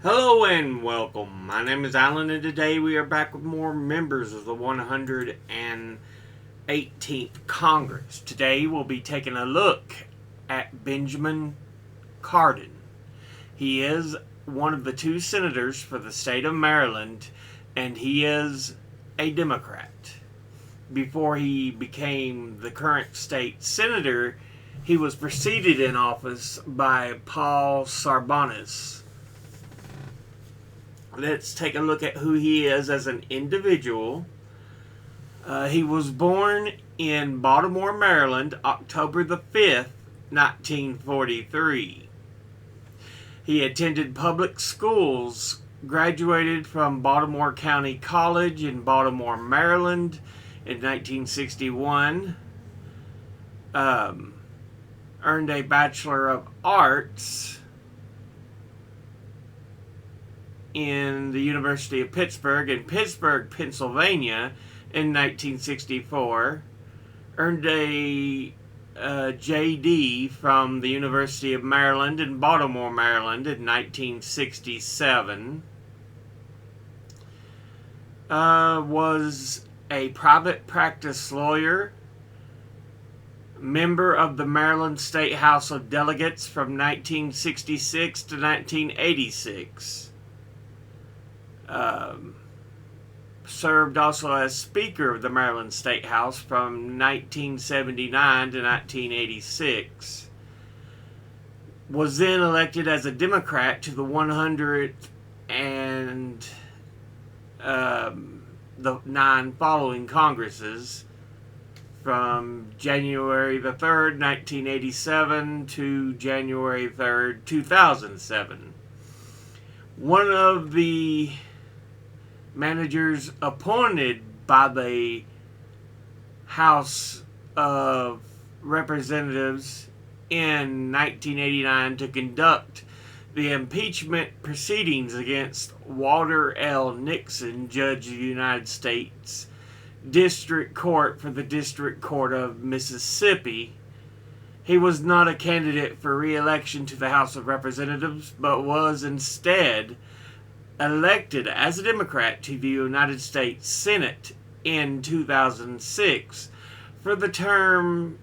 Hello and welcome. My name is Alan, and today we are back with more members of the 118th Congress. Today we'll be taking a look at Benjamin Cardin. He is one of the two senators for the state of Maryland, and he is a Democrat. Before he became the current state senator, he was preceded in office by Paul Sarbanes. Let's take a look at who he is as an individual. He was born in Baltimore, Maryland, October the 5th, 1943. He attended public schools, graduated from Baltimore County College in Baltimore, Maryland in 1961, earned a Bachelor of Arts in the University of Pittsburgh in Pittsburgh, Pennsylvania in 1964, earned a JD from the University of Maryland in Baltimore, Maryland in 1967, was a private practice lawyer, member of the Maryland State House of Delegates from 1966 to 1986. Served also as Speaker of the Maryland State House from 1979 to 1986. Was then elected as a Democrat to the 100th and the 9 following Congresses from January the 3rd, 1987 to January 3rd, 2007. One of the managers appointed by the House of Representatives in 1989 to conduct the impeachment proceedings against Walter L. Nixon, Judge of the United States District Court for the District Court of Mississippi. He was not a candidate for re-election to the House of Representatives, but was instead elected as a Democrat to the United States Senate in 2006 for the term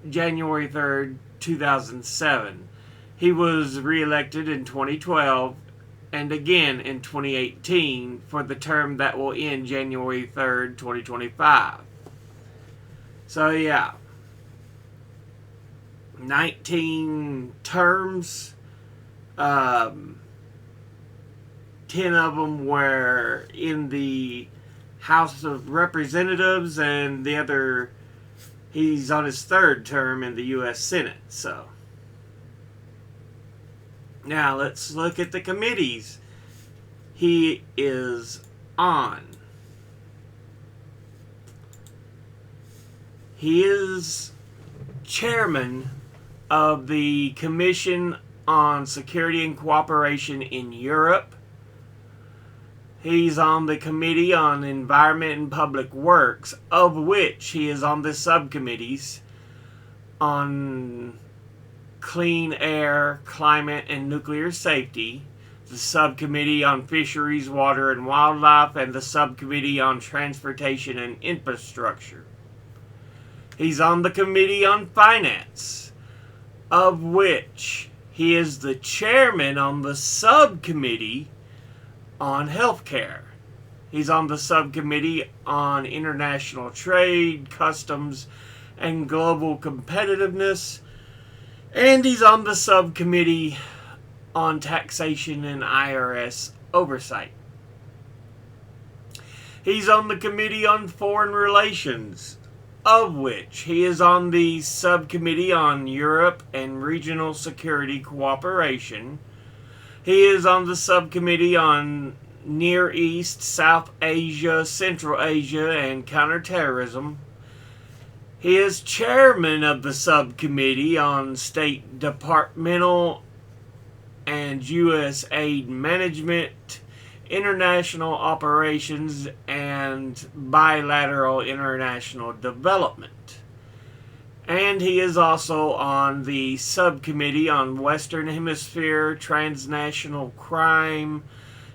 January 3rd, 2007. He was re-elected in 2012 and again in 2018 for the term that will end January 3rd, 2025. So yeah, 19 terms. 10 of them were in the House of Representatives, and the other, he's on his 3rd term in the U.S. Senate. So, now let's look at the committees he is on. He is chairman of the Commission on Security and Cooperation in Europe. He's on the Committee on Environment and Public Works, of which he is on the subcommittees on Clean Air, Climate, and Nuclear Safety, the Subcommittee on Fisheries, Water, and Wildlife, and the Subcommittee on Transportation and Infrastructure. He's on the Committee on Finance, of which he is the chairman on the subcommittee on healthcare. He's on the subcommittee on international trade, customs, and global competitiveness. And he's on the subcommittee on taxation and IRS oversight. He's on the Committee on Foreign Relations, of which he is on the Subcommittee on Europe and Regional Security Cooperation. He is on the Subcommittee on Near East, South Asia, Central Asia, and Counterterrorism. He is chairman of the Subcommittee on State Departmental and U.S. Aid Management, International Operations, and Bilateral International Development. And he is also on the subcommittee on Western Hemisphere, transnational crime,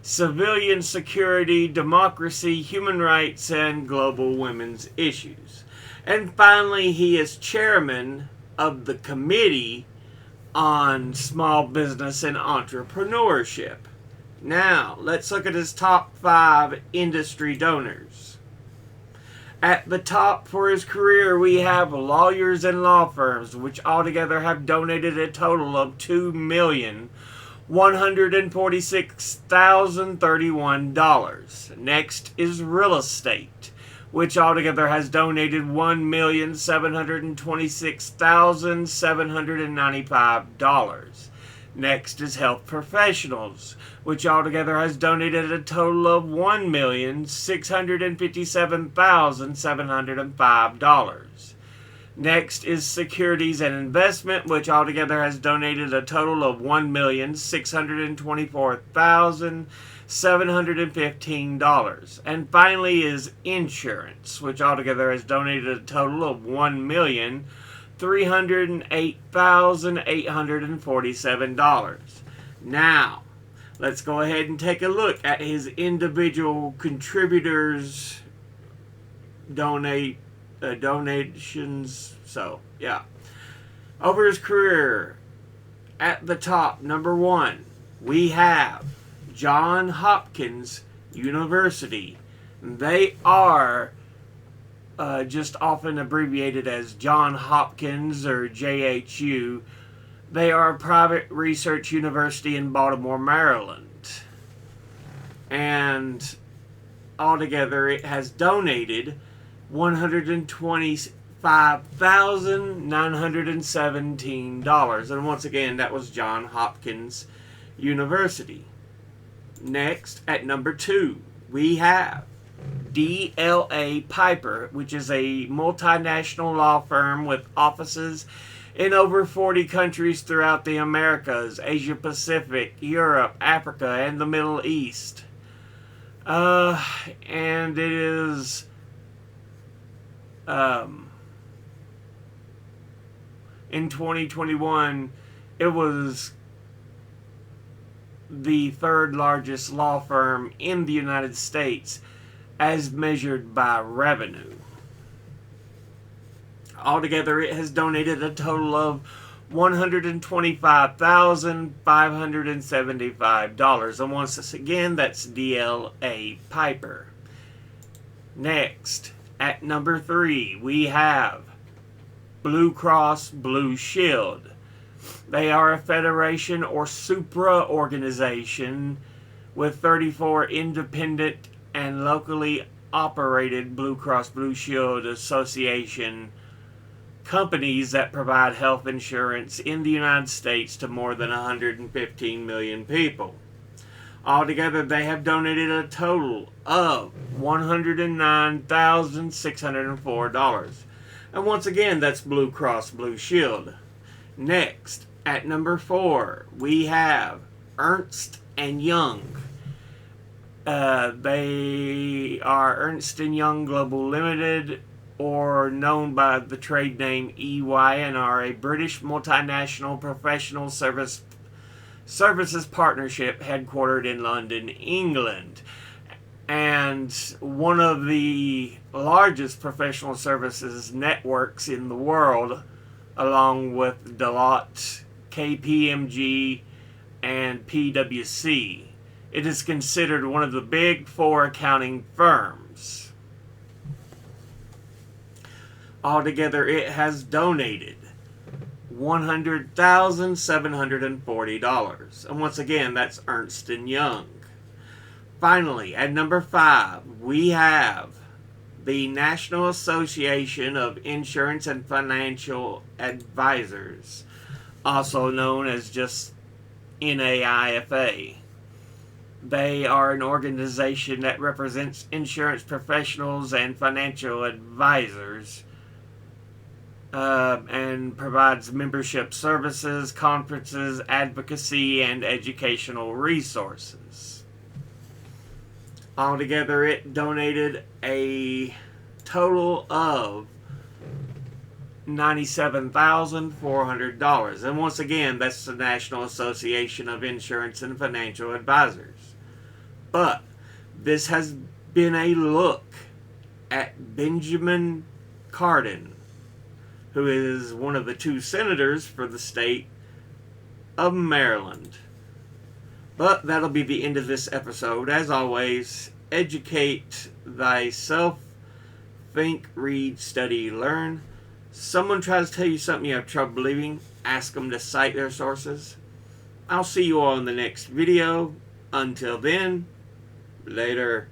civilian security, democracy, human rights, and global women's issues. And finally, he is chairman of the Committee on Small Business and Entrepreneurship. Now, let's look at his top 5 industry donors. At the top for his career, we have lawyers and law firms, which altogether have donated a total of $2,146,031. Next is real estate, which altogether has donated $1,726,795. Next is health professionals, which altogether has donated a total of $1,657,705. Next is securities and investment, which altogether has donated a total of $1,624,715. And finally is insurance, which altogether has donated a total of $1,308,847. Now, let's go ahead and take a look at his individual contributors' donations. So, yeah. Over his career, at the top, number 1, we have Johns Hopkins University. They are just often abbreviated as Johns Hopkins or JHU. They are a private research university in Baltimore, Maryland. And altogether it has donated $125,917. And once again, that was Johns Hopkins University. Next, at number 2, we have DLA Piper, which is a multinational law firm with offices in over 40 countries throughout the Americas, Asia Pacific, Europe, Africa, and the Middle East. And it is in 2021, it was the 3rd largest law firm in the United States as measured by revenue. Altogether, it has donated a total of $125,575. And once again, that's DLA Piper. Next, at number 3, we have Blue Cross Blue Shield. They are a federation or supra-organization with 34 independent and locally operated Blue Cross Blue Shield Association companies that provide health insurance in the United States to more than 115 million people. Altogether, they have donated a total of $109,604. And once again, that's Blue Cross Blue Shield. Next, at number 4, we have Ernst & Young. They are Ernst & Young Global Limited, or known by the trade name EY, and are a British multinational professional services partnership headquartered in London, England. And one of the largest professional services networks in the world, along with Deloitte, KPMG, and PwC. It is considered one of the big 4 accounting firms. Altogether, it has donated $100,740. And once again, that's Ernst & Young. Finally, at number 5, we have the National Association of Insurance and Financial Advisors, also known as just NAIFA. They are an organization that represents insurance professionals and financial advisors, and provides membership services, conferences, advocacy, and educational resources. Altogether, it donated a total of $97,400. And once again, that's the National Association of Insurance and Financial Advisors. But this has been a look at Benjamin Cardin, who is one of the two senators for the state of Maryland. But that'll be the end of this episode. As always, educate thyself. Think, read, study, learn. Someone tries to tell you something you have trouble believing, ask them to cite their sources. I'll see you all in the next video. Until then, later.